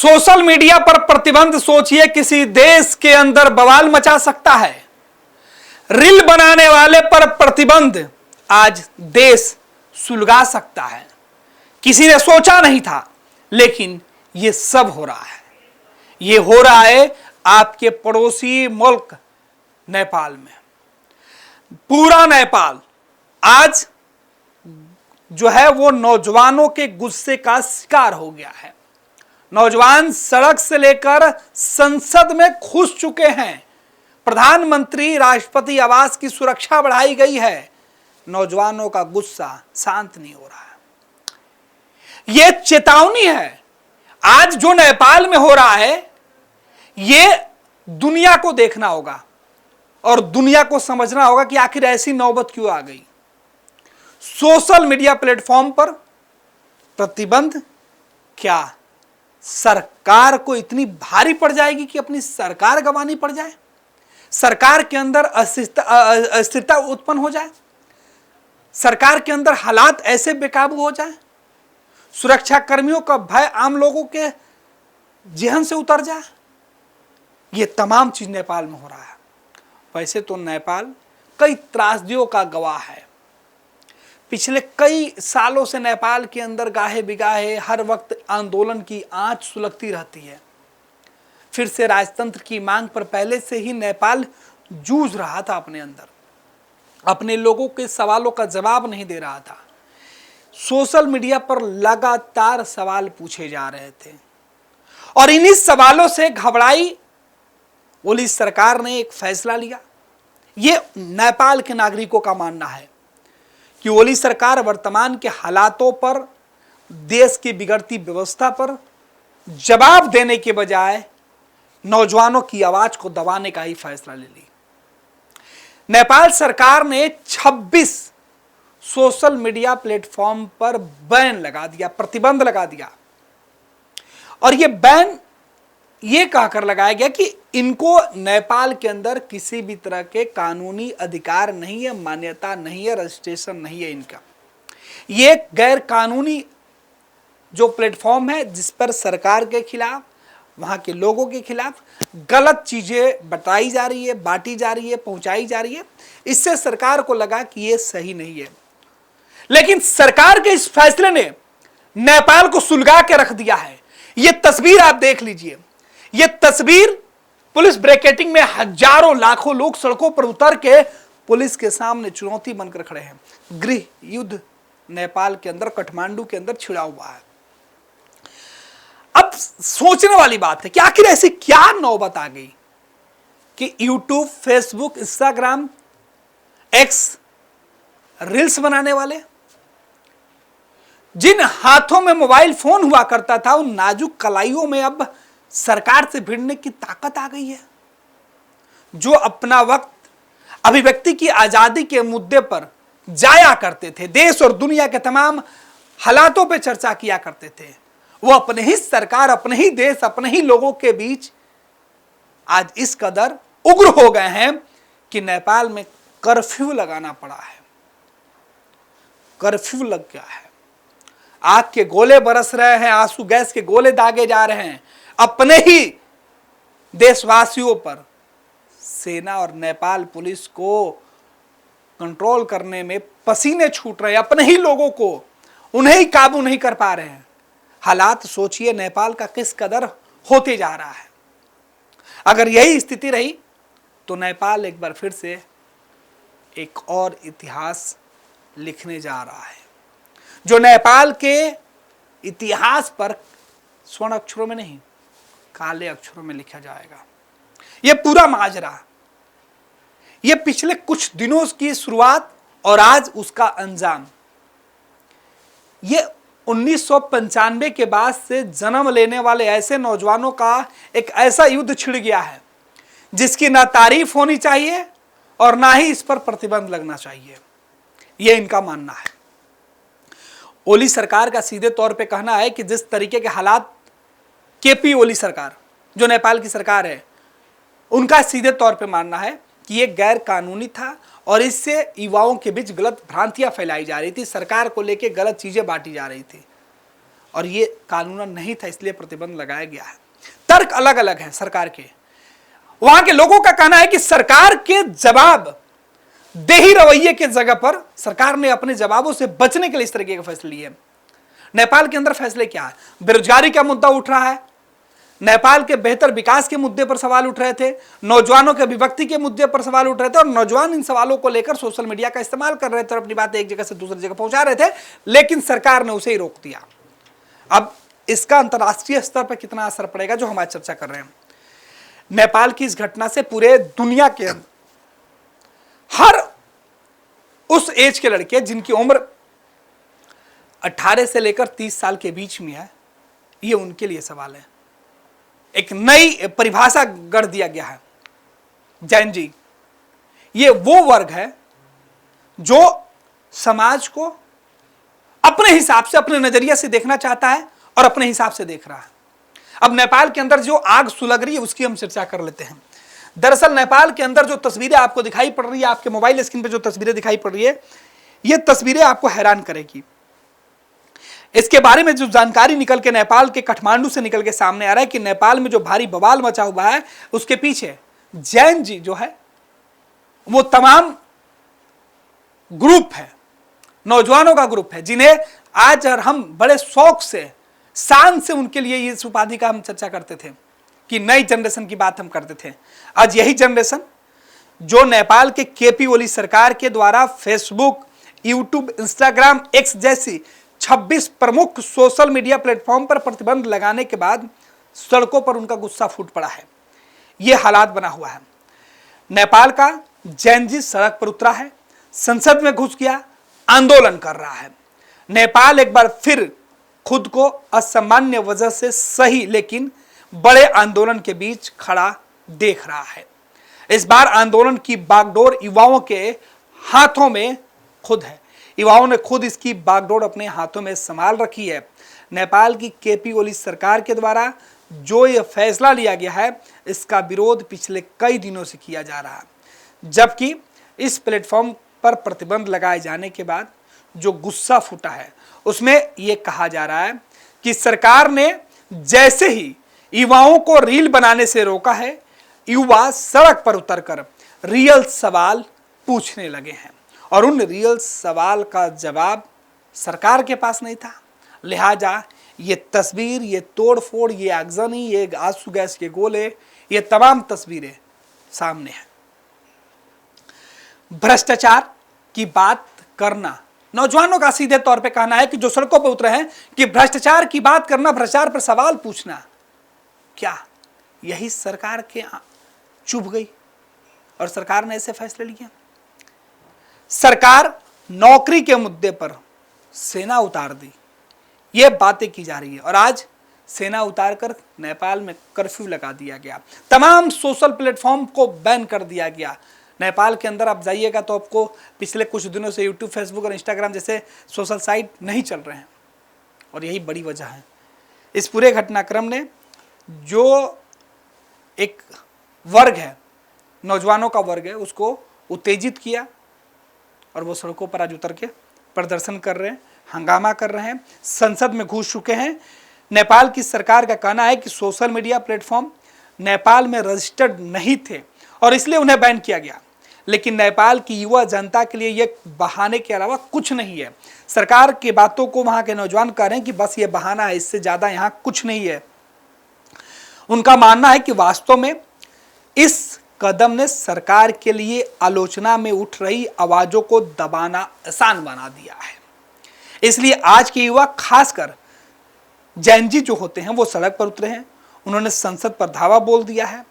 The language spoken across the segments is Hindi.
सोशल मीडिया पर प्रतिबंध सोचिए किसी देश के अंदर बवाल मचा सकता है। रील बनाने वाले पर प्रतिबंध आज देश सुलगा सकता है। किसी ने सोचा नहीं था, लेकिन यह सब हो रहा है। यह हो रहा है आपके पड़ोसी मुल्क नेपाल में। पूरा नेपाल आज जो है वो नौजवानों के गुस्से का शिकार हो गया है। नौजवान सड़क से लेकर संसद में घुस चुके हैं। प्रधानमंत्री राष्ट्रपति आवास की सुरक्षा बढ़ाई गई है। नौजवानों का गुस्सा शांत नहीं हो रहा है। यह चेतावनी है। आज जो नेपाल में हो रहा है, यह दुनिया को देखना होगा और दुनिया को समझना होगा कि आखिर ऐसी नौबत क्यों आ गई। सोशल मीडिया प्लेटफॉर्म पर प्रतिबंध क्या सरकार को इतनी भारी पड़ जाएगी कि अपनी सरकार गंवानी पड़ जाए, सरकार के अंदर अस्थिरता उत्पन्न हो जाए, सरकार के अंदर हालात ऐसे बेकाबू हो जाए, सुरक्षा कर्मियों का भय आम लोगों के जेहन से उतर जाए। ये तमाम चीज नेपाल में हो रहा है। वैसे तो नेपाल कई त्रासदियों का गवाह है। पिछले कई सालों से नेपाल के अंदर गाहे बिगाहे हर वक्त आंदोलन की आंच सुलगती रहती है। फिर से राजतंत्र की मांग पर पहले से ही नेपाल जूझ रहा था अपने अंदर, अपने लोगों के सवालों का जवाब नहीं दे रहा था। सोशल मीडिया पर लगातार सवाल पूछे जा रहे थे और इन्हीं सवालों से घबराई ओली सरकार ने एक फैसला लिया। यह नेपाल के नागरिकों का मानना है कि ओली सरकार वर्तमान के हालातों पर, देश की बिगड़ती व्यवस्था पर जवाब देने के बजाय नौजवानों की आवाज को दबाने का ही फैसला ले ली। नेपाल सरकार ने 26 सोशल मीडिया प्लेटफॉर्म पर बैन लगा दिया, प्रतिबंध लगा दिया। और यह बैन यह कहकर लगाया गया कि इनको नेपाल के अंदर किसी भी तरह के कानूनी अधिकार नहीं है, मान्यता नहीं है, रजिस्ट्रेशन नहीं है इनका। ये गैर कानूनी जो प्लेटफॉर्म है जिस पर सरकार के खिलाफ, वहां के लोगों के खिलाफ गलत चीजें बताई जा रही है, बांटी जा रही है, पहुंचाई जा रही है। इससे सरकार को लगा कि यह सही नहीं है। लेकिन सरकार के इस फैसले ने नेपाल को सुलगा के रख दिया है। यह तस्वीर आप देख लीजिए। यह तस्वीर पुलिस ब्रैकेटिंग में हजारों लाखों लोग सड़कों पर उतर के पुलिस के सामने चुनौती बनकर खड़े हैं। गृह युद्ध नेपाल के अंदर, काठमांडू के अंदर छिड़ा हुआ है। अब सोचने वाली बात है कि आखिर ऐसी क्या नौबत आ गई कि YouTube, Facebook, Instagram, x, reels बनाने वाले, जिन हाथों में मोबाइल फोन हुआ करता था, उन नाजुक कलाइयों में अब सरकार से भिड़ने की ताकत आ गई है। जो अपना वक्त अभिव्यक्ति की आजादी के मुद्दे पर जाया करते थे, देश और दुनिया के तमाम हालातों पर चर्चा किया करते थे, वो अपने ही सरकार, अपने ही देश, अपने ही लोगों के बीच आज इस कदर उग्र हो गए हैं कि नेपाल में कर्फ्यू लगाना पड़ा है। कर्फ्यू लग गया है। आग के गोले बरस रहे हैं, आंसू गैस के गोले दागे जा रहे हैं अपने ही देशवासियों पर। सेना और नेपाल पुलिस को कंट्रोल करने में पसीने छूट रहे हैं, अपने ही लोगों को उन्हें ही काबू नहीं कर पा रहे हैं। हालात सोचिए नेपाल का किस कदर होते जा रहा है। अगर यही स्थिति रही तो नेपाल एक बार फिर से एक और इतिहास लिखने जा रहा है, जो नेपाल के इतिहास पर स्वर्ण अक्षरों में नहीं, काले अक्षरों में लिखा जाएगा। यह पूरा माजरा, यह पिछले कुछ दिनों की शुरुआत और आज उसका अंजाम। यह 1995 के बाद से जन्म लेने वाले ऐसे नौजवानों का एक ऐसा युद्ध छिड़ गया है जिसकी ना तारीफ होनी चाहिए और ना ही इस पर प्रतिबंध लगना चाहिए। यह इनका मानना है। ओली सरकार का सीधे तौर पे कहना है कि जिस तरीके के हालात केपी ओली सरकार, जो नेपाल की सरकार है, उनका सीधे तौर पे मानना है कि यह गैर कानूनी था और इससे युवाओं के बीच गलत भ्रांतियां फैलाई जा रही थी, सरकार को लेकर गलत चीजें बांटी जा रही थी। और ये कानूनन नहीं था, इसलिए प्रतिबंध लगाया गया है। तर्क अलग अलग हैं सरकार के। वहां के लोगों का कहना है कि सरकार के जवाब देही रवैये के जगह पर सरकार ने अपने जवाबों से बचने के लिए इस तरीके के फैसले लिए। नेपाल के अंदर फैसले क्या है? बेरोजगारी का मुद्दा उठ रहा है, नेपाल के बेहतर विकास के मुद्दे पर सवाल उठ रहे थे, नौजवानों के अभिव्यक्ति के मुद्दे पर सवाल उठ रहे थे, और नौजवान इन सवालों को लेकर सोशल मीडिया का इस्तेमाल कर रहे थे और अपनी बातें एक जगह से दूसरी जगह पहुंचा रहे थे, लेकिन सरकार ने उसे ही रोक दिया। अब इसका अंतर्राष्ट्रीय स्तर पर कितना असर पड़ेगा, जो हम आज चर्चा कर रहे हैं। नेपाल की इस घटना से पूरे दुनिया के हर उस एज के लड़के जिनकी उम्र 18 से लेकर 30 साल के बीच में है, ये उनके लिए सवाल है। एक नई परिभाषा गढ़ दिया गया है, जैन जी। ये वो वर्ग है जो समाज को अपने हिसाब से, अपने नजरिए से देखना चाहता है और अपने हिसाब से देख रहा है। अब नेपाल के अंदर जो आग सुलग रही है उसकी हम चर्चा कर लेते हैं। दरअसल नेपाल के अंदर जो तस्वीरें आपको दिखाई पड़ रही है, आपके मोबाइल स्क्रीन पे जो तस्वीरें दिखाई पड़ रही है, ये तस्वीरें आपको हैरान करेगी। इसके बारे में जो जानकारी निकल के नेपाल के काठमांडू से निकल के सामने आ रहा है कि नेपाल में जो भारी बवाल मचा हुआ है उसके पीछे जैन जी जो है वो तमाम ग्रुप है, नौजवानों का ग्रुप है, जिन्हें आज हम बड़े शौक से, शान से उनके लिए इस उपाधि का हम चर्चा करते थे कि नई जनरेशन की बात हम करते थे। आज यही जनरेशन जो नेपाल के केपी ओली सरकार के द्वारा फेसबुक, यूट्यूब, इंस्टाग्राम, एक्स जैसी 26 प्रमुख सोशल मीडिया प्लेटफॉर्म पर प्रतिबंध लगाने के बाद सड़कों पर उनका गुस्सा फूट पड़ा है। यह हालात बना हुआ है। नेपाल का जैन जी सड़क पर उतरा है, संसद में घुस गया, आंदोलन कर रहा है। नेपाल एक बार फिर खुद को असामान्य वजह से सही लेकिन बड़े आंदोलन के बीच खड़ा देख रहा है। इस बार आंदोलन की बागडोर युवाओं के हाथों में खुद है। युवाओं ने खुद इसकी बागडोर अपने हाथों में संभाल रखी है। नेपाल की केपी ओली सरकार के द्वारा जो यह फैसला लिया गया है, इसका विरोध पिछले कई दिनों से किया जा रहा है। जबकि इस प्लेटफॉर्म पर प्रतिबंध लगाए जाने के बाद जो गुस्सा फूटा है उसमें यह कहा जा रहा है कि सरकार ने जैसे ही युवाओं को रील बनाने से रोका है, युवा सड़क पर उतरकर रियल सवाल पूछने लगे हैं और उन रियल सवाल का जवाब सरकार के पास नहीं था। लिहाजा ये तस्वीर, ये तोड़फोड़, ये आगजनी, ये आंसू गैस के गोले, ये तमाम तस्वीरें सामने हैं। भ्रष्टाचार की बात करना, नौजवानों का सीधे तौर पे कहना है कि जो सड़कों पर उतरे हैं कि भ्रष्टाचार की बात करना, भ्रष्टाचार पर सवाल पूछना, क्या यही सरकार के चुभ गई और सरकार ने ऐसे फैसले लिए? सरकार नौकरी के मुद्दे पर सेना उतार दी, ये बातें की जा रही है और आज सेना उतारकर नेपाल में कर्फ्यू लगा दिया गया। तमाम सोशल प्लेटफॉर्म को बैन कर दिया गया। नेपाल के अंदर आप जाइएगा तो आपको पिछले कुछ दिनों से यूट्यूब, फेसबुक और इंस्टाग्राम जैसे सोशल साइट नहीं चल रहे हैं और यही बड़ी वजह है। इस पूरे घटनाक्रम ने जो एक वर्ग है, नौजवानों का वर्ग है, उसको उत्तेजित किया और वो सड़कों पर आज उतर के प्रदर्शन कर रहे हैं, हंगामा कर रहे हैं, संसद में घुस चुके हैं। नेपाल की सरकार का कहना है कि सोशल मीडिया प्लेटफॉर्म नेपाल में रजिस्टर्ड नहीं थे और इसलिए उन्हें बैन किया गया। लेकिन नेपाल की युवा जनता के लिए यह बहाने के अलावा कुछ नहीं है। सरकार की बातों को वहां के नौजवान कह रहे हैं कि बस ये बहाना है, इससे ज्यादा यहां कुछ नहीं है। उनका मानना है कि वास्तव में इस कदम ने सरकार के लिए आलोचना में उठ रही आवाजों को दबाना आसान बना दिया है। इसलिए आज के युवा, खासकर जैन जी जो होते हैं, वो सड़क पर उतरे हैं। उन्होंने संसद पर धावा बोल दिया है।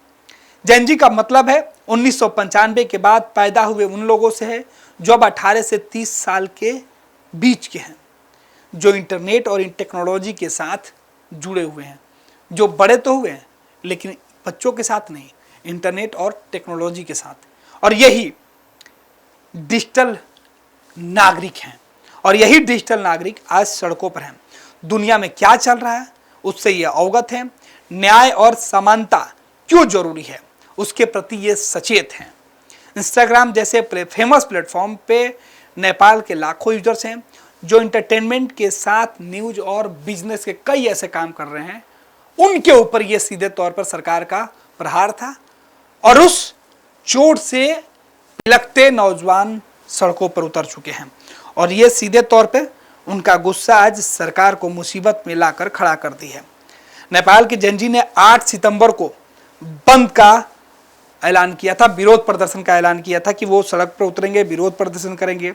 जैन जी का मतलब है 1995 के बाद पैदा हुए उन लोगों से है जो अब 18 से 30 साल के बीच के हैं, जो इंटरनेट और इन टेक्नोलॉजी के साथ जुड़े हुए हैं। जो बड़े तो हुए हैं लेकिन बच्चों के साथ नहीं, इंटरनेट और टेक्नोलॉजी के साथ। और यही डिजिटल नागरिक हैं और यही डिजिटल नागरिक आज सड़कों पर हैं। दुनिया में क्या चल रहा है उससे ये अवगत हैं। न्याय और समानता क्यों जरूरी है उसके प्रति ये सचेत हैं। इंस्टाग्राम जैसे फेमस प्लेटफॉर्म पे नेपाल के लाखों यूजर्स हैं जो एंटरटेनमेंट के साथ न्यूज और बिजनेस के कई ऐसे काम कर रहे हैं, उनके ऊपर यह सीधे तौर पर सरकार का प्रहार था और उस चोट से लगते नौजवान सड़कों पर उतर चुके हैं और ये सीधे तौर पे उनका गुस्सा आज सरकार को मुसीबत में लाकर खड़ा कर दी है। नेपाल की जनजी ने 8 सितंबर को बंद का ऐलान किया था, विरोध प्रदर्शन का ऐलान किया था कि वो सड़क पर उतरेंगे, विरोध प्रदर्शन करेंगे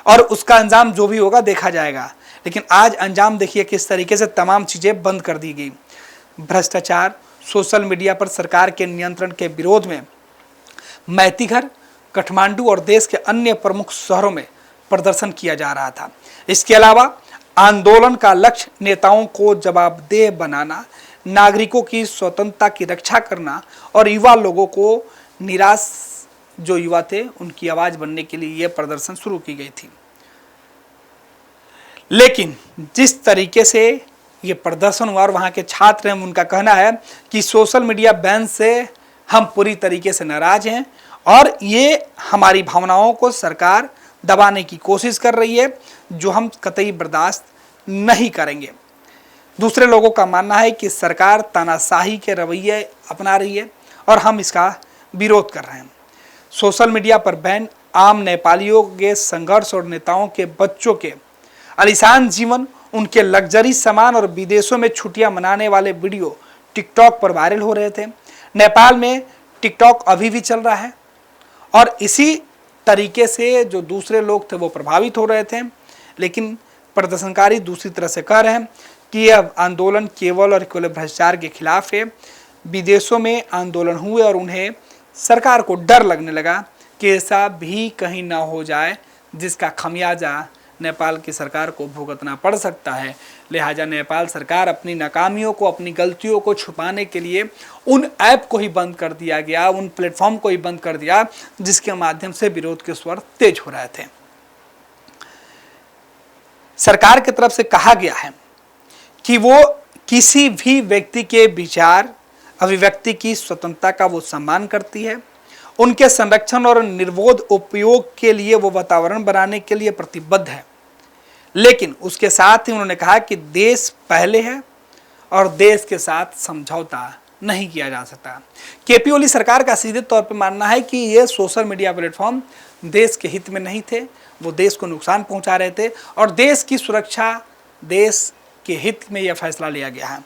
और उसका अंजाम जो भी होगा देखा जाएगा। लेकिन आज अंजाम देखिए किस तरीके से तमाम चीजें बंद कर दी गई। भ्रष्टाचार, सोशल मीडिया पर सरकार के नियंत्रण के विरोध में मैतीघर, काठमांडू और देश के अन्य प्रमुख शहरों में प्रदर्शन किया जा रहा था। इसके अलावा आंदोलन का लक्ष्य नेताओं को जवाबदेह बनाना, नागरिकों की स्वतंत्रता की रक्षा करना और युवा लोगों को निराश जो युवा थे उनकी आवाज बनने के लिए यह प्रदर्शन शुरू की गई थी। लेकिन जिस तरीके से ये प्रदर्शन हुआ और वहां के छात्र हैं, उनका कहना है कि सोशल मीडिया बैन से हम पूरी तरीके से नाराज हैं और ये हमारी भावनाओं को सरकार दबाने की कोशिश कर रही है, जो हम कतई बर्दाश्त नहीं करेंगे। दूसरे लोगों का मानना है कि सरकार तानाशाही के रवैये अपना रही है और हम इसका विरोध कर रहे हैं। सोशल मीडिया पर बैन आम नेपालियों के संघर्ष और नेताओं के बच्चों के आलीशान जीवन, उनके लग्जरी सामान और विदेशों में छुट्टियां मनाने वाले वीडियो टिकटॉक पर वायरल हो रहे थे। नेपाल में टिकटॉक अभी भी चल रहा है और इसी तरीके से जो दूसरे लोग थे वो प्रभावित हो रहे थे। लेकिन प्रदर्शनकारी दूसरी तरह से कह रहे हैं कि यह आंदोलन केवल और केवल भ्रष्टाचार के खिलाफ है। विदेशों में आंदोलन हुए और उन्हें सरकार को डर लगने लगा कि ऐसा भी कहीं ना हो जाए जिसका खमियाजा नेपाल की सरकार को भुगतना पड़ सकता है। लिहाजा नेपाल सरकार अपनी नाकामियों को, अपनी गलतियों को छुपाने के लिए उन ऐप को ही बंद कर दिया गया, उन प्लेटफॉर्म को ही बंद कर दिया जिसके माध्यम से विरोध के स्वर तेज हो रहे थे। सरकार की तरफ से कहा गया है कि वो किसी भी व्यक्ति के विचार अभिव्यक्ति की स्वतंत्रता का वो सम्मान करती है, उनके संरक्षण और निर्विरोध उपयोग के लिए वो वातावरण बनाने के लिए प्रतिबद्ध है। लेकिन उसके साथ ही उन्होंने कहा कि देश पहले है और देश के साथ समझौता नहीं किया जा सकता। केपी ओली सरकार का सीधे तौर पर मानना है कि ये सोशल मीडिया प्लेटफॉर्म देश के हित में नहीं थे, वो देश को नुकसान पहुंचा रहे थे और देश की सुरक्षा, देश के हित में यह फैसला लिया गया है।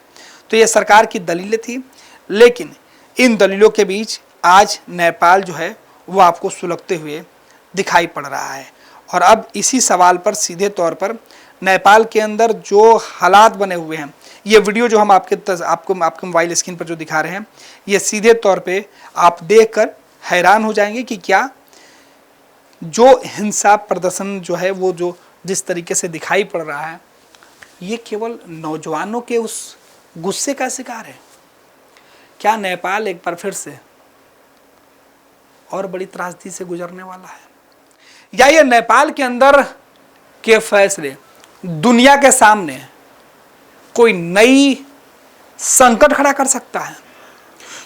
तो ये सरकार की दलीलें थी, लेकिन इन दलीलों के बीच आज नेपाल जो है वो आपको सुलगते हुए दिखाई पड़ रहा है। और अब इसी सवाल पर सीधे तौर पर नेपाल के अंदर जो हालात बने हुए हैं, ये वीडियो जो हम आपके मोबाइल स्क्रीन पर जो दिखा रहे हैं, ये सीधे तौर पे आप देखकर हैरान हो जाएंगे कि क्या जो हिंसा प्रदर्शन जो है वो जो जिस तरीके से दिखाई पड़ रहा है, ये केवल नौजवानों के उस गुस्से का शिकार है। क्या नेपाल एक बार फिर से और बड़ी त्रासदी से गुजरने वाला है, या ये नेपाल के अंदर के फैसले दुनिया के सामने कोई नई संकट खड़ा कर सकता है?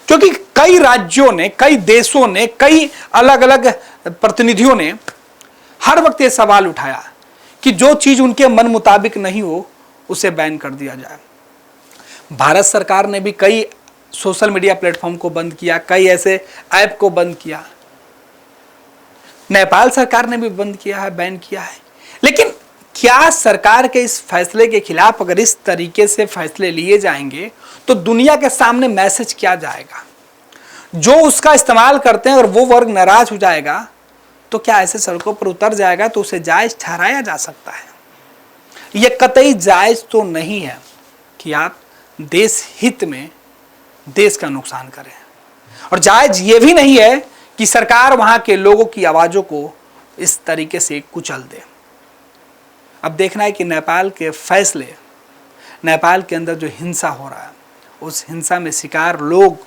क्योंकि कई राज्यों ने, कई देशों ने, कई अलग अलग प्रतिनिधियों ने हर वक्त ये सवाल उठाया कि जो चीज उनके मन मुताबिक नहीं हो उसे बैन कर दिया जाए। भारत सरकार ने भी कई सोशल मीडिया प्लेटफॉर्म को बंद किया, कई ऐसे ऐप को बंद किया। नेपाल सरकार ने भी बंद किया है, बैन किया है। लेकिन क्या सरकार के इस फैसले के खिलाफ अगर इस तरीके से फैसले लिए जाएंगे तो दुनिया के सामने मैसेज क्या जाएगा? जो उसका इस्तेमाल करते हैं और वो वर्ग नाराज हो जाएगा तो क्या ऐसे सड़कों पर उतर जाएगा तो उसे जायज ठहराया जा सकता है? यह कतई जायज तो नहीं है कि आप देश हित में देश का नुकसान करें, और जायज ये भी नहीं है कि सरकार वहां के लोगों की आवाजों को इस तरीके से कुचल दे। अब देखना है कि नेपाल के फैसले, नेपाल के अंदर जो हिंसा हो रहा है, उस हिंसा में शिकार लोग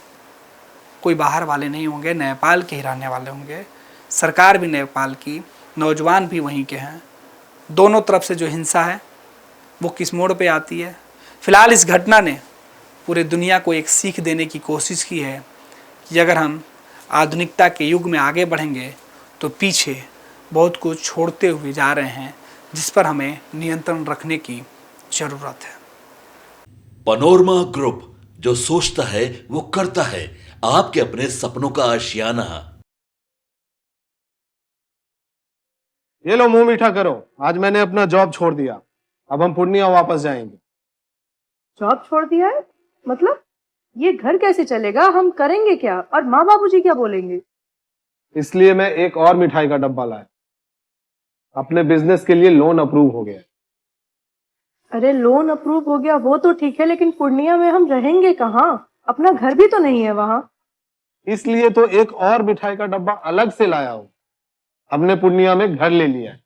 कोई बाहर वाले नहीं होंगे, नेपाल के ही रहने वाले होंगे। सरकार भी नेपाल की, नौजवान भी वहीं के हैं। दोनों तरफ से जो हिंसा है वो किस मोड़ पे आती है? फिलहाल इस घटना ने पूरे दुनिया को एक सीख देने की कोशिश की है कि अगर हम आधुनिकता के युग में आगे बढ़ेंगे तो पीछे बहुत कुछ छोड़ते हुए जा रहे हैं, जिस पर हमें नियंत्रण रखने की जरूरत है। पनोरमा ग्रुप, जो सोचता है वो करता है। आपके अपने सपनों का आशियाना। ये लो, मुंह मीठा करो। आज मैंने अपना जॉब छोड़ दिया। अब हम पूर्णिया वापस जाएंगे। जॉब छोड़ दिया है? मतलब ये घर कैसे चलेगा? हम करेंगे क्या? और माँ बाबूजी क्या बोलेंगे? इसलिए मैं एक और मिठाई का डब्बा लाया। अपने बिजनेस के लिए लोन अप्रूव हो गया। अरे लोन अप्रूव हो गया वो तो ठीक है, लेकिन पूर्णिया में हम रहेंगे कहाँ? अपना घर भी तो नहीं है वहां। इसलिए तो एक और मिठाई का डब्बा अलग से लाया हूं। हमने पूर्णिया में घर ले लिया है,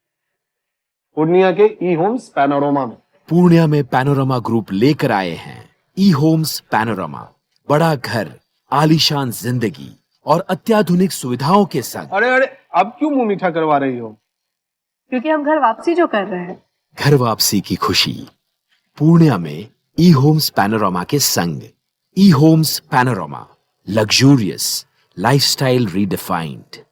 पूर्णिया के ई होम्स पैनोरमा में। पूर्णिया में पैनोरमा ग्रुप लेकर आए हैं ई होम्स पैनोरमा। बड़ा घर, आलीशान जिंदगी और अत्याधुनिक सुविधाओं के संग। अरे अरे, अब क्यों मुंह मीठा करवा रही हो? क्योंकि हम घर वापसी जो कर रहे हैं। घर वापसी की खुशी पूर्णिया में ई होम्स पैनोरमा के संग। ई Homes Panorama, luxurious lifestyle redefined.